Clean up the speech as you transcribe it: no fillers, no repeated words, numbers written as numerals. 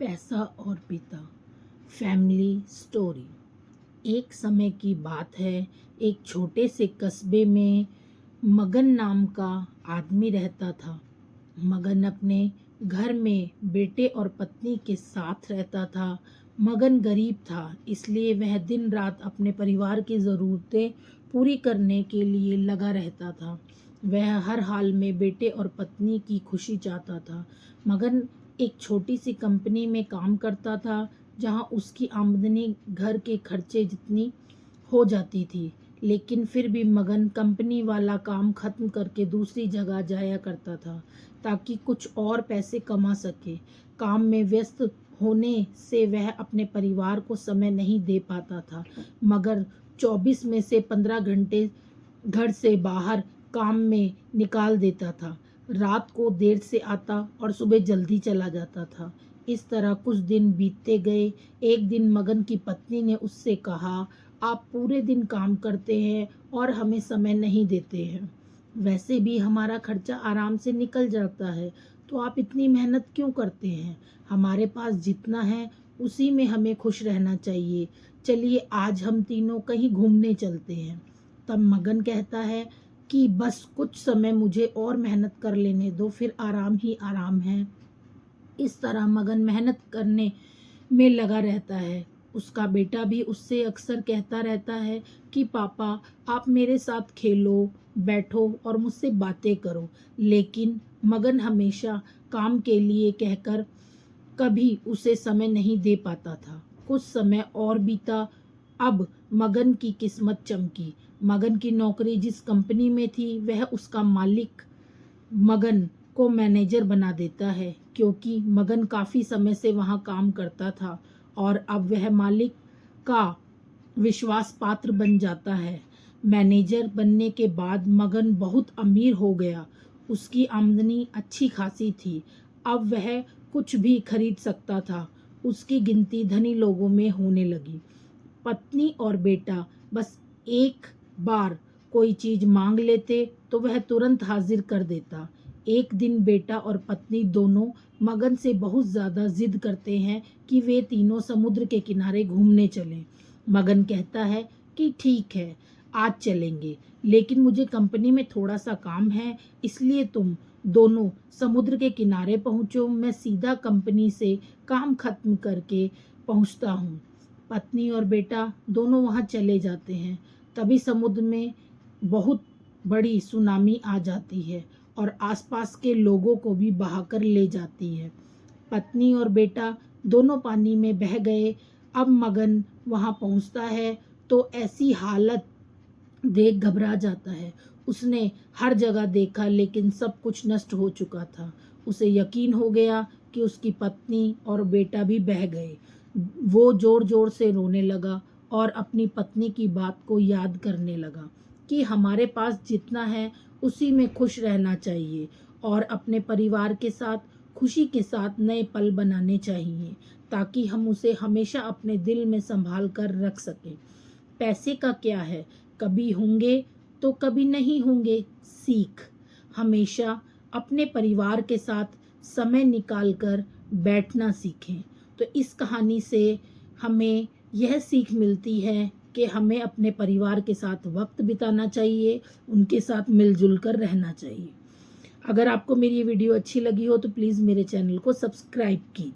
पैसा और पिता। Family story. एक समय की बात है, एक छोटे से कस्बे में मगन नाम का आदमी रहता था। मगन अपने घर में बेटे और पत्नी के साथ रहता था। मगन गरीब था, इसलिए वह दिन रात अपने परिवार की ज़रूरतें पूरी करने के लिए लगा रहता था। वह हर हाल में बेटे और पत्नी की खुशी चाहता था। मगन एक छोटी सी कंपनी में काम करता था, जहां उसकी आमदनी घर के खर्चे जितनी हो जाती थी। लेकिन फिर भी मगन कंपनी वाला काम खत्म करके दूसरी जगह जाया करता था, ताकि कुछ और पैसे कमा सके। काम में व्यस्त होने से वह अपने परिवार को समय नहीं दे पाता था, मगर 24 में से 15 घंटे घर से बाहर काम में निकाल देता था। रात को देर से आता और सुबह जल्दी चला जाता था। इस तरह कुछ दिन बीतते गए। एक दिन मगन की पत्नी ने उससे कहा, आप पूरे दिन काम करते हैं और हमें समय नहीं देते हैं। वैसे भी हमारा खर्चा आराम से निकल जाता है, तो आप इतनी मेहनत क्यों करते हैं? हमारे पास जितना है उसी में हमें खुश रहना चाहिए। चलिए आज हम तीनों कहीं घूमने चलते हैं। तब मगन कहता है कि बस कुछ समय मुझे और मेहनत कर लेने दो, फिर आराम ही आराम है। इस तरह मगन मेहनत करने में लगा रहता है। उसका बेटा भी उससे अक्सर कहता रहता है कि पापा, आप मेरे साथ खेलो, बैठो और मुझसे बातें करो। लेकिन मगन हमेशा काम के लिए कहकर कभी उसे समय नहीं दे पाता था। कुछ समय और बीता। अब मगन की किस्मत चमकी। मगन की नौकरी जिस कंपनी में थी, वह उसका मालिक मगन को मैनेजर बना देता है, क्योंकि मगन काफ़ी समय से वहाँ काम करता था और अब वह मालिक का विश्वास पात्र बन जाता है। मैनेजर बनने के बाद मगन बहुत अमीर हो गया। उसकी आमदनी अच्छी खासी थी। अब वह कुछ भी खरीद सकता था। उसकी गिनती धनी लोगों में होने लगी। पत्नी और बेटा बस एक बार कोई चीज मांग लेते तो वह तुरंत हाजिर कर देता। एक दिन बेटा और पत्नी दोनों मगन से बहुत ज़्यादा जिद करते हैं कि वे तीनों समुद्र के किनारे घूमने चलें। मगन कहता है कि ठीक है, आज चलेंगे, लेकिन मुझे कंपनी में थोड़ा सा काम है, इसलिए तुम दोनों समुद्र के किनारे पहुँचो, मैं सीधा कंपनी से काम खत्म करके पहुँचता हूँ। पत्नी और बेटा दोनों वहाँ चले जाते हैं। तभी समुद्र में बहुत बड़ी सुनामी आ जाती है और आसपास के लोगों को भी बहाकर ले जाती है। पत्नी और बेटा दोनों पानी में बह गए। अब मगन वहाँ पहुँचता है तो ऐसी हालत देख घबरा जाता है। उसने हर जगह देखा, लेकिन सब कुछ नष्ट हो चुका था। उसे यकीन हो गया कि उसकी पत्नी और बेटा भी बह गए। वो जोर जोर से रोने लगा और अपनी पत्नी की बात को याद करने लगा कि हमारे पास जितना है उसी में खुश रहना चाहिए और अपने परिवार के साथ खुशी के साथ नए पल बनाने चाहिए, ताकि हम उसे हमेशा अपने दिल में संभाल कर रख सकें। पैसे का क्या है, कभी होंगे तो कभी नहीं होंगे। सीख, हमेशा अपने परिवार के साथ समय निकाल कर बैठना सीखें। तो इस कहानी से हमें यह सीख मिलती है कि हमें अपने परिवार के साथ वक्त बिताना चाहिए, उनके साथ मिलजुल कर रहना चाहिए। अगर आपको मेरी ये वीडियो अच्छी लगी हो तो प्लीज़ मेरे चैनल को सब्सक्राइब कीजिए।